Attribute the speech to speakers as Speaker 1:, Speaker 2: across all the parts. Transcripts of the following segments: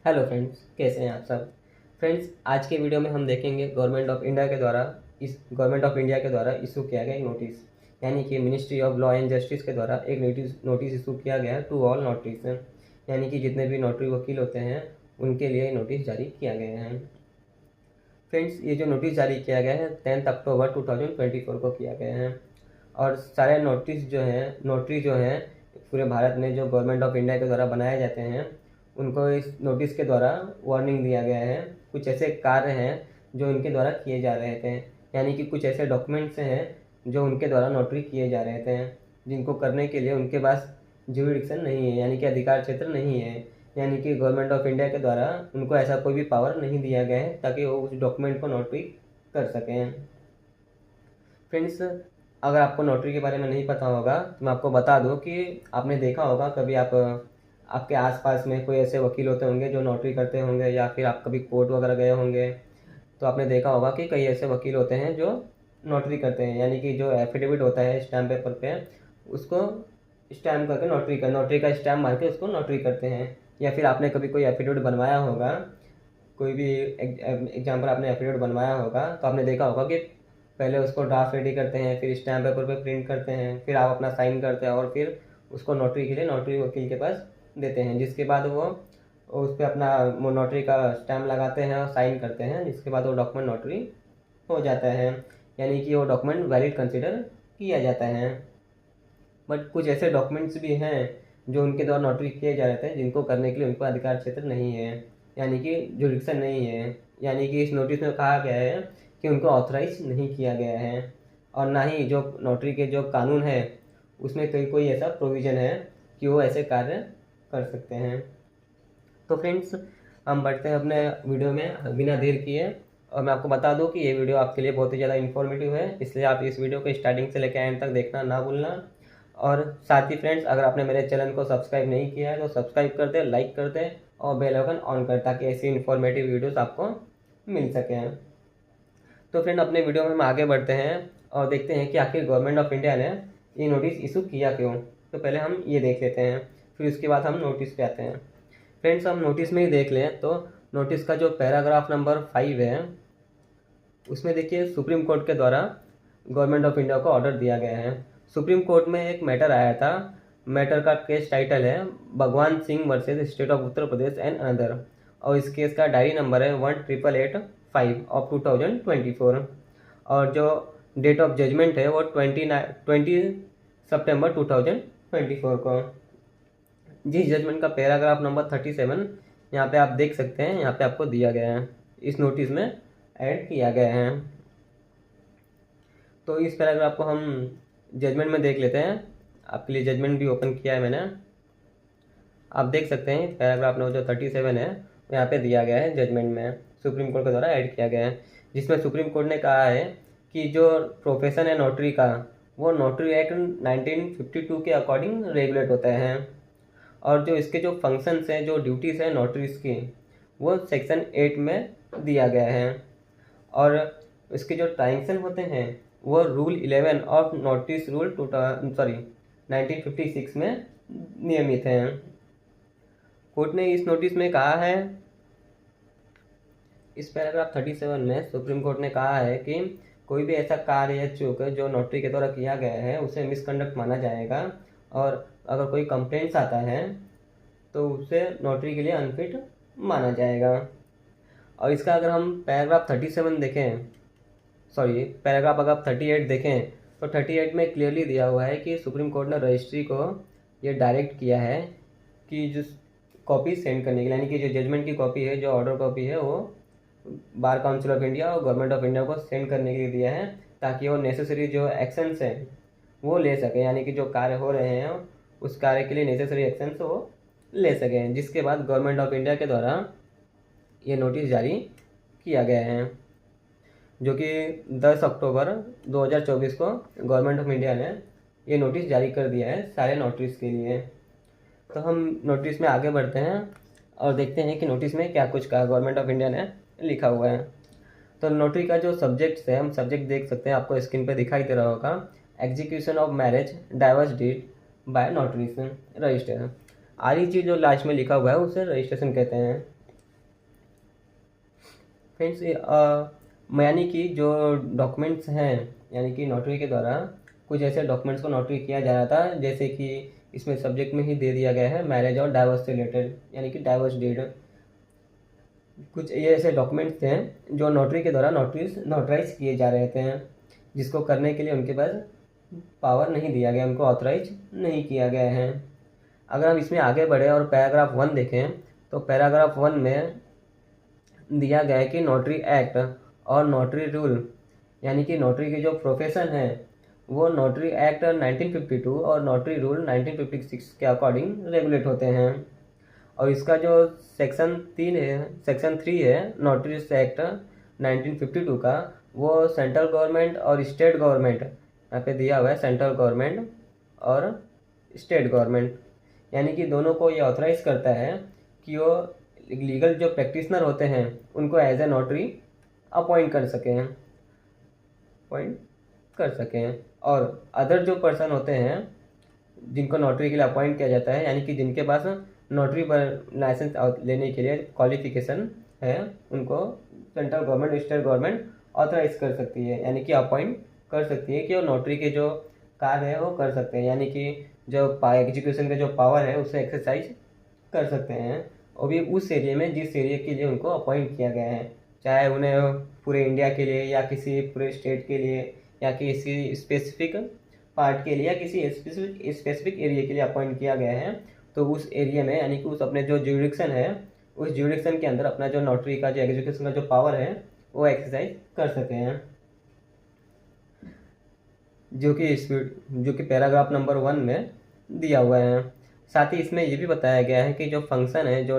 Speaker 1: Hello friends, कैसे हैं आप सब। फ्रेंड्स, आज के वीडियो में हम देखेंगे गवर्नमेंट ऑफ इंडिया के द्वारा इशू किया गया एक नोटिस, यानी कि ministry of law and justice के द्वारा एक नोटिस इशू किया गया है टू ऑल नोटरीज, यानी कि जितने भी नोटरी वकील होते हैं उनके लिए नोटिस जारी किया गया है। फ्रेंड्स, ये जो नोटिस जारी किया गया है 10 अक्टूबर 2024 को किया गया है। और सारे नोटरी जो हैं पूरे भारत में जो गवर्नमेंट ऑफ इंडिया के द्वारा बनाए जाते हैं, उनको इस नोटिस के द्वारा वार्निंग दिया गया है। कुछ ऐसे कार्य हैं जो इनके द्वारा किए जा रहे थे, यानी कि कुछ ऐसे डॉक्यूमेंट्स हैं जो उनके द्वारा नोटरी किए जा रहे थे, जिनको करने के लिए उनके पास ज्यूरिडिक्शन नहीं है, यानी कि अधिकार क्षेत्र नहीं है। यानी कि गवर्नमेंट ऑफ इंडिया के द्वारा उनको ऐसा कोई भी पावर नहीं दिया गया है ताकि वो उस डॉक्यूमेंट को नोटरी कर सकें। फ्रेंड्स, अगर आपको नोटरी के बारे में नहीं पता होगा तो मैं आपको बता दूं कि आपने देखा होगा कभी आपके आसपास में कोई ऐसे वकील होते होंगे जो नोटरी करते होंगे, या फिर आप कभी कोर्ट वगैरह गए होंगे तो आपने देखा होगा कि कई ऐसे वकील होते हैं जो नोटरी करते हैं, यानी कि जो एफिडेविट होता है स्टैम्प पेपर पे, उसको स्टैम्प करके नोटरी का स्टैम्प मार के उसको नोटरी करते हैं। या फिर आपने कभी कोई एफिडेविट बनवाया होगा, कोई भी एग्जाम्पल आपने एफिडेविट बनवाया होगा तो आपने देखा होगा कि पहले उसको ड्राफ्ट रेडी करते हैं, फिर स्टैम्प पेपर पे प्रिंट करते हैं, फिर आप अपना साइन करते हैं और फिर उसको नोटरी के लिए नोटरी वकील के पास देते हैं, जिसके बाद वो उस पर अपना नोटरी का स्टैम्प लगाते हैं और साइन करते हैं, जिसके बाद वो डॉक्यूमेंट नोटरी हो जाता है, यानी कि वो डॉक्यूमेंट वैलिड कंसिडर किया जाता है। बट कुछ ऐसे डॉक्यूमेंट्स भी हैं जो उनके द्वारा नोटरी किए जा रहे थे, जिनको करने के लिए उनको अधिकार क्षेत्र नहीं है, यानी कि जुरिडिक्शन नहीं है। यानी कि इस नोटिस में कहा गया है कि उनको ऑथराइज नहीं किया गया है, और ना ही जो नोटरी के जो कानून है उसमें कोई ऐसा प्रोविज़न है कि वो ऐसे कार्य कर सकते हैं। तो फ्रेंड्स, हम बढ़ते हैं अपने वीडियो में बिना देर किए, और मैं आपको बता दूं कि ये वीडियो आपके लिए बहुत ही ज़्यादा इन्फॉर्मेटिव है, इसलिए आप इस वीडियो को स्टार्टिंग से लेकर एंड तक देखना ना भूलना। और साथ ही फ्रेंड्स, अगर आपने मेरे चैनल को सब्सक्राइब नहीं किया है तो सब्सक्राइब कर दे, लाइक कर दे और बेल आइकन ऑन कर, ताकि ऐसी इन्फॉर्मेटिव वीडियोस आपको मिल सकें। तो फ्रेंड, अपने वीडियो में हम आगे बढ़ते हैं और देखते हैं कि आखिर गवर्नमेंट ऑफ इंडिया ने ये नोटिस इशू किया क्यों। तो पहले हम ये देख लेते हैं, फिर उसके बाद हम नोटिस पे आते हैं। फ्रेंड्स, हम नोटिस में ही देख लें तो नोटिस का जो पैराग्राफ नंबर 5 है उसमें देखिए सुप्रीम कोर्ट के द्वारा गवर्नमेंट ऑफ इंडिया को ऑर्डर दिया गया है। सुप्रीम कोर्ट में एक मैटर आया था, मैटर का केस टाइटल है भगवान Singh versus state of Uttar Pradesh and another, और इस केस का डायरी नंबर है 18885 ऑफ 2024, और जो डेट ऑफ जजमेंट है वो 20 सितंबर 2024 को। जिस जजमेंट का पैराग्राफ नंबर 37 यहाँ पे आप देख सकते हैं, यहाँ पे आपको दिया गया है, इस नोटिस में ऐड किया गया है। तो इस पैराग्राफ को हम जजमेंट में देख लेते हैं। आपके लिए जजमेंट भी ओपन किया है मैंने, आप देख सकते हैं पैराग्राफ नंबर जो 37 है यहाँ पे दिया गया है, जजमेंट में सुप्रीम कोर्ट के द्वारा ऐड किया गया है, जिसमें सुप्रीम कोर्ट ने कहा है कि जो प्रोफेशन है नोटरी का, वो नोटरी एक्ट 1952 के अकॉर्डिंग रेगुलेट होते हैं, और जो इसके जो फंक्शंस हैं, जो ड्यूटीज़ हैं नोटरीज की, वो सेक्शन 8 में दिया गया है, और इसके जो ट्रांजेक्शन होते हैं वो रूल 11 ऑफ नोटिस रूल 1956 में नियमित हैं। कोर्ट ने इस नोटिस में कहा है, इस पैराग्राफ 37 में सुप्रीम कोर्ट ने कहा है कि कोई भी ऐसा कार्य या चूक जो नोटरी के द्वारा किया गया है उसे मिसकंडक्ट माना जाएगा, और अगर कोई कंप्लेंट्स आता है तो उसे नोटरी के लिए अनफिट माना जाएगा। और इसका अगर हम पैराग्राफ 37 देखें, पैराग्राफ अगर आप 38 देखें तो 38 में क्लियरली दिया हुआ है कि सुप्रीम कोर्ट ने रजिस्ट्री को ये डायरेक्ट किया है कि जो कॉपी सेंड करने के लिए, यानी कि जो जजमेंट की कॉपी है, जो ऑर्डर कॉपी है, वो बार काउंसिल ऑफ इंडिया और गवर्नमेंट ऑफ इंडिया को सेंड करने के लिए दिया है, ताकि वो नेसेसरी जो एक्शंस हैं वो ले सकें, यानी कि जो कार्य हो रहे हैं उस कार्य के लिए नेसेसरी एक्शंस वो ले सकें, जिसके बाद गवर्नमेंट ऑफ इंडिया के द्वारा ये नोटिस जारी किया गया है, जो कि 10 अक्टूबर 2024 को गवर्नमेंट ऑफ इंडिया ने ये नोटिस जारी कर दिया है सारे नोटरीज के लिए। तो हम नोटिस में आगे बढ़ते हैं और देखते हैं कि नोटिस में क्या कुछ कहा गवर्नमेंट ऑफ इंडिया ने लिखा हुआ है। तो नोटरी का जो सब्जेक्ट्स है, हम सब्जेक्ट देख सकते हैं, आपको स्क्रीन पे दिखाई दे रहा होगा, execution of marriage divorce deed by notaries register. R E G जो लास्ट में लिखा हुआ है उसे रजिस्ट्रेशन कहते हैं। फ्रेंड्स यानी कि जो डॉक्यूमेंट्स हैं, यानी कि नोटरी के द्वारा कुछ ऐसे डॉक्यूमेंट्स को नोटरी किया जा रहा था, जैसे कि इसमें सब्जेक्ट में ही दे दिया गया है मैरिज और डाइवोर्स से रिलेटेड, यानी कि डाइवोर्स डीड। कुछ ये ऐसे डॉक्यूमेंट्स थे जो नोटरी के द्वारा नोटराइज किए जा रहे थे, जिसको करने के लिए उनके पास पावर नहीं दिया गया, उनको ऑथराइज नहीं किया गया है। अगर हम इसमें आगे बढ़े और पैराग्राफ 1 देखें, तो पैराग्राफ 1 में दिया गया है कि नोटरी एक्ट और नोटरी रूल, यानी कि नोटरी की जो प्रोफेशन है वो नोटरी एक्ट 1952 और नोटरी रूल 1956 के अकॉर्डिंग रेगुलेट होते हैं। और इसका जो सेक्शन 3 है नोटरीज एक्ट 1952 का, वो सेंट्रल गवर्नमेंट और स्टेट गवर्नमेंट, यहाँ पे दिया हुआ है सेंट्रल गवर्नमेंट और स्टेट गवर्नमेंट, यानी कि दोनों को ये ऑथराइज करता है कि वो लीगल जो प्रैक्टिशनर होते हैं उनको एज ए नोटरी अपॉइंट कर सकें, और अदर जो पर्सन होते हैं जिनको नोटरी के लिए अपॉइंट किया जाता है, यानी कि जिनके पास नोटरी पर लाइसेंस लेने के लिए क्वालिफिकेशन है, उनको central government state government authorise कर सकती है, यानी कि अपॉइंट कर सकती है कि वो नोटरी के जो कार्य है वो कर सकते हैं, यानी कि जो एग्जीक्यूशन का जो पावर है उसे एक्सरसाइज कर सकते हैं, और भी उस एरिया में जिस एरिया के लिए उनको अपॉइंट किया गया है, चाहे उन्हें पूरे इंडिया के लिए या किसी पूरे स्टेट के लिए या किसी स्पेसिफिक पार्ट के लिए या किसी स्पेसिफिक एरिया के लिए अपॉइंट किया गया है, तो उस एरिया में यानी कि उस अपने जो ज्यूरिडिक्शन है उस ज्यूरिडिक्शन के अंदर अपना जो नोटरी का जो एग्जीक्यूशन का जो पावर है वो एक्सरसाइज कर सके हैं, जो कि पैराग्राफ नंबर 1 में दिया हुआ है। साथ ही इसमें ये भी बताया गया है कि जो फंक्शन है, जो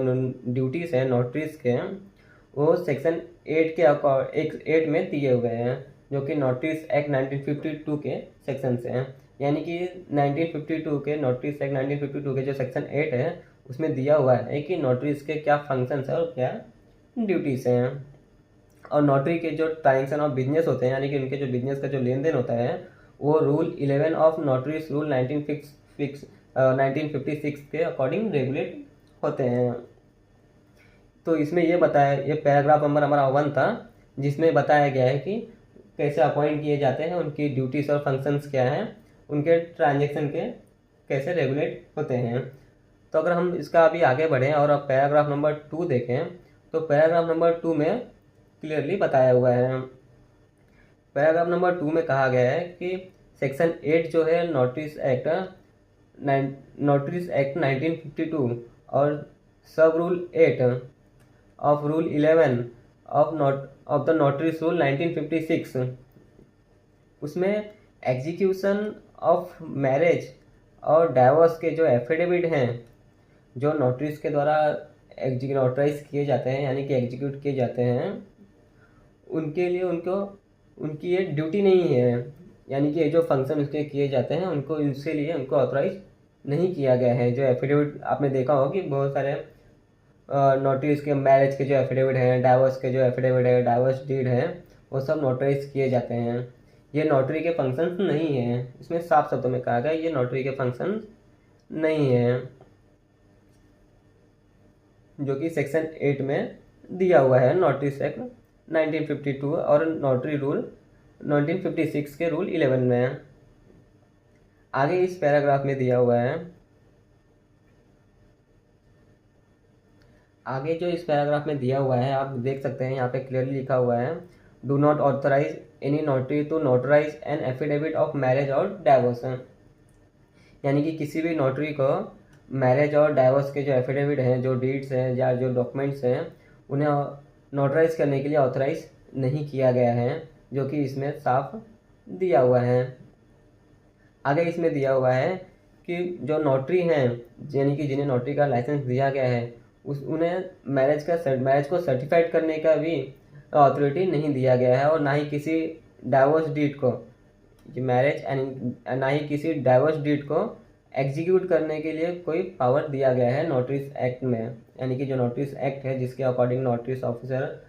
Speaker 1: ड्यूटीज़ हैं नोटरीज के, वो सेक्शन 8 में दिए हुए हैं, जो कि नोटरीज एक्ट 1952 के सेक्शन से हैं, यानी कि 1952 के नोटरीज एक्ट 1952 के जो सेक्शन 8 है उसमें दिया हुआ है कि नोटरीज के क्या फंक्शंस हैं और क्या ड्यूटीज़ हैं। और नोटरी के जो ट्रांजेक्शन ऑफ बिजनेस होते हैं, यानी कि उनके जो बिजनेस का जो लेन देन होता है, वो रूल 11 ऑफ नोटरीज रूल 1956 के अकॉर्डिंग रेगुलेट होते हैं। तो इसमें ये पैराग्राफ नंबर हमारा 1 था, जिसमें बताया गया है कि कैसे अपॉइंट किए जाते हैं, उनकी ड्यूटीज़ और फंक्शंस क्या हैं, उनके ट्रांजेक्शन के कैसे रेगुलेट होते हैं। तो अगर हम इसका अभी आगे बढ़ें और अब पैराग्राफ नंबर 2 देखें, तो पैराग्राफ नंबर 2 में क्लियरली बताया हुआ है। पैराग्राफ नंबर 2 में कहा गया है कि सेक्शन 8 जो है नोटरीज एक्ट 1952 और सब rule 8 of rule 11 of the notaries rule 1956, उसमें एग्जीक्यूशन ऑफ मैरिज और डाइवोर्स के जो एफिडेविट हैं, जो नोटरीज के द्वारा नोटराइज किए जाते हैं, यानी कि एग्जीक्यूट किए जाते हैं, उनके लिए उनकी ये ड्यूटी नहीं है, यानी कि जो फंक्शन उसके किए जाते हैं उनको इसके लिए उनको ऑथराइज नहीं किया गया है। जो एफिडेविट आपने देखा होगा कि बहुत सारे नोटरीज के मैरिज के जो एफिडेविट हैं, डाइवोर्स के जो एफिडेविट है, डाइवोर्स डीड है, वो सब नोटराइज किए जाते हैं। ये नोटरी के फंक्शंस नहीं है, इसमें साफ शब्दों में कहा गया ये नोटरी के फंक्शंस नहीं है, जो कि सेक्शन 8 में दिया हुआ है नोटरीज एक्ट 1952 और नोटरी रूल 1956 के रूल 11 में। आगे इस पैराग्राफ में दिया हुआ है, आगे जो इस पैराग्राफ में दिया हुआ है आप देख सकते हैं, यहाँ पे क्लियरली लिखा हुआ है, do not authorise any notary to notarise an affidavit of marriage और डाइवोर्स, यानी कि किसी भी नोटरी को मैरिज और डाइवोर्स के जो एफिडेविट हैं, जो डीड्स हैं या जो डॉक्यूमेंट्स हैं, उन्हें नोटराइज करने के लिए ऑथराइज नहीं किया गया है, जो कि इसमें साफ दिया हुआ है। आगे इसमें दिया हुआ है कि जो नोटरी हैं, यानी कि जिन्हें नोटरी का लाइसेंस दिया गया है, उन्हें मैरिज को सर्टिफाइड करने का भी अथॉरिटी नहीं दिया गया है, और ना ही किसी डाइवोर्स डीड को मैरिज एंड ना ही किसी डाइवोर्स डीड को एग्जीक्यूट करने के लिए कोई पावर दिया गया है नोटरीज एक्ट में। यानी कि जो नोटरीज एक्ट है जिसके अकॉर्डिंग नोटरीज ऑफिसर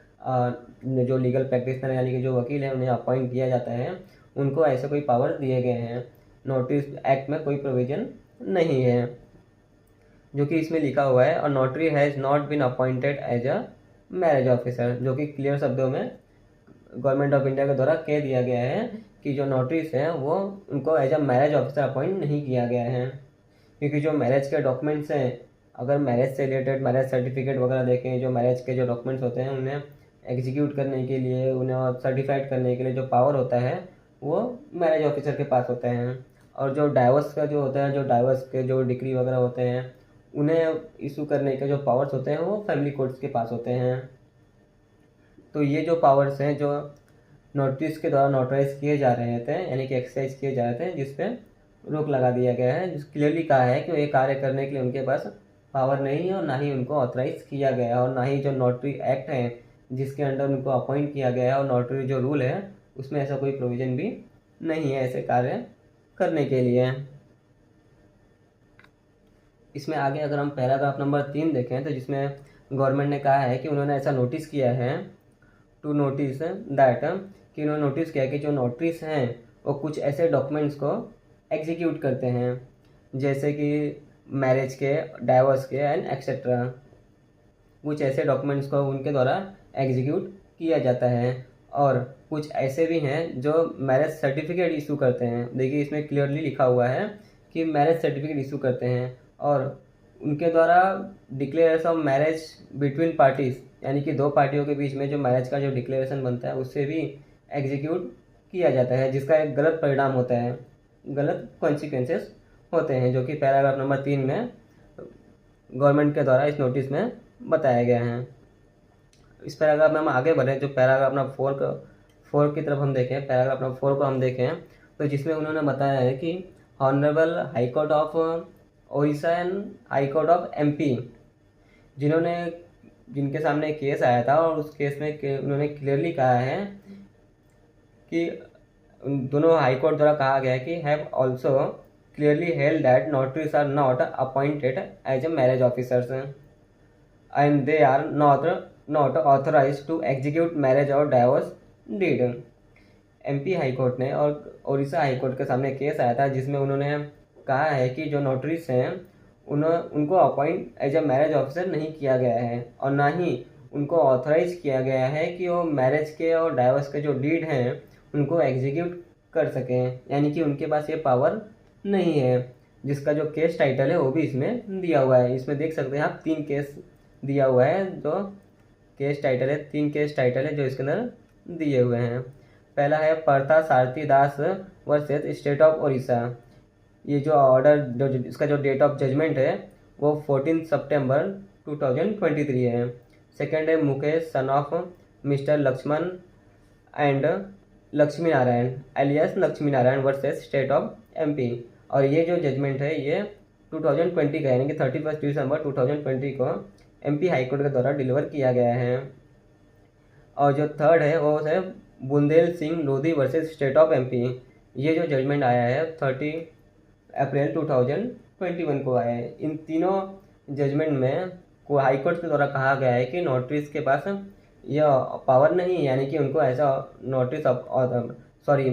Speaker 1: जो लीगल प्रैक्टिशनर यानी कि जो वकील है उन्हें अपॉइंट किया जाता है, उनको ऐसे कोई पावर दिए गए हैं। नोटरीज एक्ट में कोई प्रोविजन नहीं है, जो कि इसमें लिखा हुआ है, और notary has not been appointed as a marriage officer, जो कि क्लियर शब्दों में गवर्नमेंट ऑफ इंडिया के द्वारा कह दिया गया है कि जो नोटरीज हैं वो उनको as a marriage officer appoint नहीं किया गया है, क्योंकि जो मैरिज के डॉक्यूमेंट्स हैं, अगर मैरिज से रिलेटेड मैरिज सर्टिफिकेट वगैरह देखें, जो मैरिज के जो डॉक्यूमेंट्स होते हैं उन्हें एग्जीक्यूट करने के लिए, उन्हें सर्टिफाइड करने के लिए जो पावर होता है वो मैरिज ऑफिसर के पास होते हैं। और जो डाइवोर्स का जो होता है, जो डाइवोर्स के जो डिक्री वगैरह होते हैं उन्हें इशू करने के जो पावर्स होते हैं वो फैमिली कोर्ट्स के पास होते हैं। तो ये जो पावर्स हैं जो नोटिस के द्वारा नोटराइज किए जा रहे थे, यानी कि एक्सरसाइज किए जा रहे थे, जिस पे रोक लगा दिया गया है, जिस क्लियरली कहा है कि ये कार्य करने के लिए उनके पास पावर नहीं है और ना ही उनको ऑथराइज किया गया है, और ना ही जो नोटरी एक्ट है जिसके अंडर उनको अपॉइंट किया गया है और नोटरी जो रूल है उसमें ऐसा कोई प्रोविजन भी नहीं है ऐसे कार्य करने के लिए। इसमें आगे अगर हम पैराग्राफ नंबर 3 देखें तो जिसमें गवर्नमेंट ने कहा है कि उन्होंने ऐसा नोटिस किया है टू नोटिस दैट, कि उन्होंने नोटिस किया कि जो नोटरीज हैं वो कुछ ऐसे डॉक्यूमेंट्स को एग्जीक्यूट करते हैं, जैसे कि मैरिज के, डाइवोर्स के एंड एक्सेट्रा, कुछ ऐसे डॉक्यूमेंट्स को उनके द्वारा एग्जीक्यूट किया जाता है। और कुछ ऐसे भी हैं जो मैरिज सर्टिफिकेट इशू करते हैं। देखिए इसमें क्लियरली लिखा हुआ है कि मैरिज सर्टिफिकेट इशू करते हैं और उनके द्वारा declaration of marriage between parties, यानी कि दो पार्टियों के बीच में जो मैरिज का जो डिक्लेरेशन बनता है उससे भी एग्जीक्यूट किया जाता है, जिसका एक गलत परिणाम होता है, गलत कॉन्सिक्वेंसेस होते हैं, जो कि पैराग्राफ नंबर 3 में गवर्नमेंट के द्वारा इस नोटिस में बताया गया है। इस पैराग्राफ में हम आगे बढ़े, जो पैराग्राफ नंबर 4 की तरफ हम देखें, पैराग्राफ नंबर 4 को हम देखें तो जिसमें उन्होंने बताया है कि honourable high court of Odisha and high court of MP, जिनके सामने केस आया था और उस केस में उन्होंने क्लियरली कहा है कि दोनों हाई कोर्ट द्वारा कहा गया है कि have also clearly held that notaries are not appointed as a marriage officers and they are not authorised to execute marriage और divorce deed. MP high court ने और ओडिशा हाई कोर्ट के सामने केस आया था जिसमें उन्होंने कहा है कि जो नोटरीज हैं उनको appoint as a marriage officer नहीं किया गया है और ना ही उनको ऑथराइज किया गया है कि वो मैरिज के और डाइवोर्स के जो डीड हैं उनको एग्जीक्यूट कर सकें, यानी कि उनके पास ये पावर नहीं है। जिसका जो केस टाइटल है वो भी इसमें दिया हुआ है। इसमें देख सकते हैं आप 3 केस दिया हुआ है, जो केस टाइटल है, 3 केस टाइटल है जो इसके अंदर दिए हुए हैं। पहला है पार्था सारथी दास वर्सेस स्टेट ऑफ ओडिशा। ये जो ऑर्डर, जो इसका जो डेट ऑफ जजमेंट है वो 14 सितंबर 2023 है। सेकेंड है Mukesh son of mister Lakshman and Lakshmi Narayan alias Lakshmi Narayan versus state of MP. और ये जो जजमेंट है ये 2020 का, यानी कि 31 दिसंबर 2020 को एमपी हाईकोर्ट के द्वारा डिलीवर किया गया है। और जो थर्ड है वो है Bundel Singh Lodhi versus state of MP. ये जो जजमेंट आया है 30 अप्रैल 2021 को आया है। इन तीनों जजमेंट में को हाईकोर्ट के द्वारा कहा गया है कि नोटरीज के पास यह पावर नहीं है, यानी कि उनको ऐसा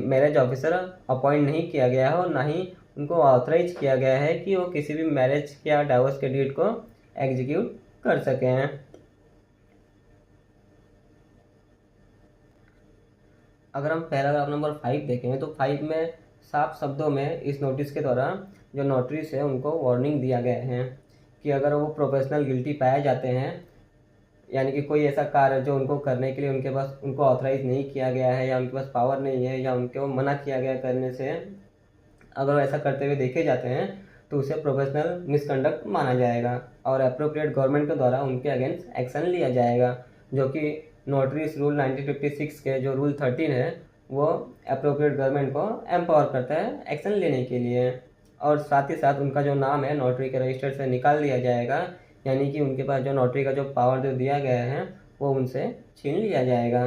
Speaker 1: मैरिज ऑफिसर अपॉइंट नहीं किया गया है और ना ही उनको ऑथराइज किया गया है कि वो किसी भी मैरिज या डाइवोर्स के डीड को एग्जीक्यूट कर सकें। अगर हम पैराग्राफ नंबर 5 देखें तो 5 में साफ शब्दों में इस नोटिस के द्वारा जो नोटरीज है उनको वार्निंग दिया गया है कि अगर वो प्रोफेशनल गिल्टी पाए जाते हैं, यानी कि कोई ऐसा कार्य जो उनको करने के लिए उनको ऑथराइज नहीं किया गया है या उनके पास पावर नहीं है या उनको मना किया गया करने से, अगर वो ऐसा करते हुए देखे जाते हैं तो उसे प्रोफेशनल मिसकंडक्ट माना जाएगा और अप्रोप्रिएट गवर्नमेंट के द्वारा उनके अगेंस्ट एक्शन लिया जाएगा, जो कि नोटरीज रूल 1956 के जो रूल 13 है वो अप्रोप्रिएट गवर्नमेंट को एम्पावर करता है एक्शन लेने के लिए। और साथ ही साथ उनका जो नाम है नोटरी के रजिस्टर से निकाल दिया जाएगा, यानी कि उनके पास जो नोटरी का जो पावर जो दिया गया है वो उनसे छीन लिया जाएगा।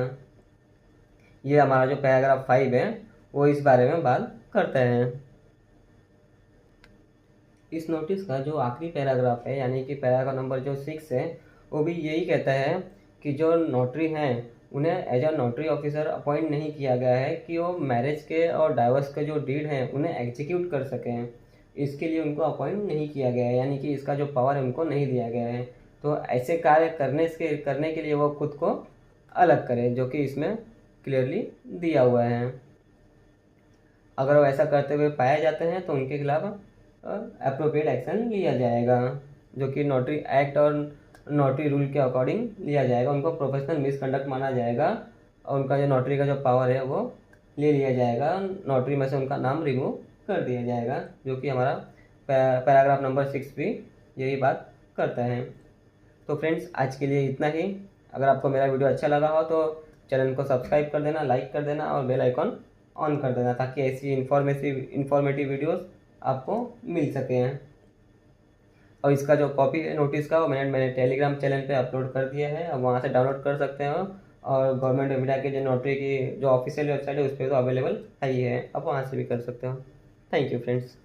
Speaker 1: ये हमारा जो पैराग्राफ 5 है वो इस बारे में बात करते हैं। इस नोटिस का जो आखिरी पैराग्राफ है, यानी कि पैराग्राफ नंबर जो 6 है, वो भी यही कहता है कि जो नोटरी हैं उन्हें as a notary officer appoint नहीं किया गया है कि वो मैरिज के और डाइवोर्स के जो डीड हैं उन्हें एग्जीक्यूट कर सकें। इसके लिए उनको अपॉइंट नहीं किया गया है, यानी कि इसका जो पावर है उनको नहीं दिया गया है। तो ऐसे कार्य करने के लिए वो खुद को अलग करे, जो कि इसमें क्लियरली दिया हुआ है। अगर वो ऐसा करते हुए पाए जाते हैं तो उनके खिलाफ अप्रोप्रिएट एक्शन लिया जाएगा, जो कि नोटरी एक्ट और नोटरी रूल के अकॉर्डिंग लिया जाएगा। उनको प्रोफेशनल मिसकंडक्ट माना जाएगा और उनका जो नोटरी का जो पावर है वो ले लिया जाएगा, नोटरी में से उनका नाम रिमूव कर दिया जाएगा, जो कि हमारा पैराग्राफ नंबर 6 भी यही बात करता है। तो फ्रेंड्स, आज के लिए इतना ही। अगर आपको मेरा वीडियो अच्छा लगा हो तो चैनल को सब्सक्राइब कर देना, लाइक कर देना और बेल आइकॉन ऑन कर देना, ताकि ऐसी इन्फॉर्मेटिव वीडियोस आपको मिल सकें। और इसका जो कॉपी है नोटिस का, वो मैंने टेलीग्राम चैनल पे अपलोड कर दिया है, अब वहाँ से डाउनलोड कर सकते हो। और गवर्नमेंट ऑफ इंडिया के जो नोटरी की जो ऑफिशियल वेबसाइट है उस पर तो अवेलेबल है ही है, आप वहाँ से भी कर सकते हो। Thank you friends.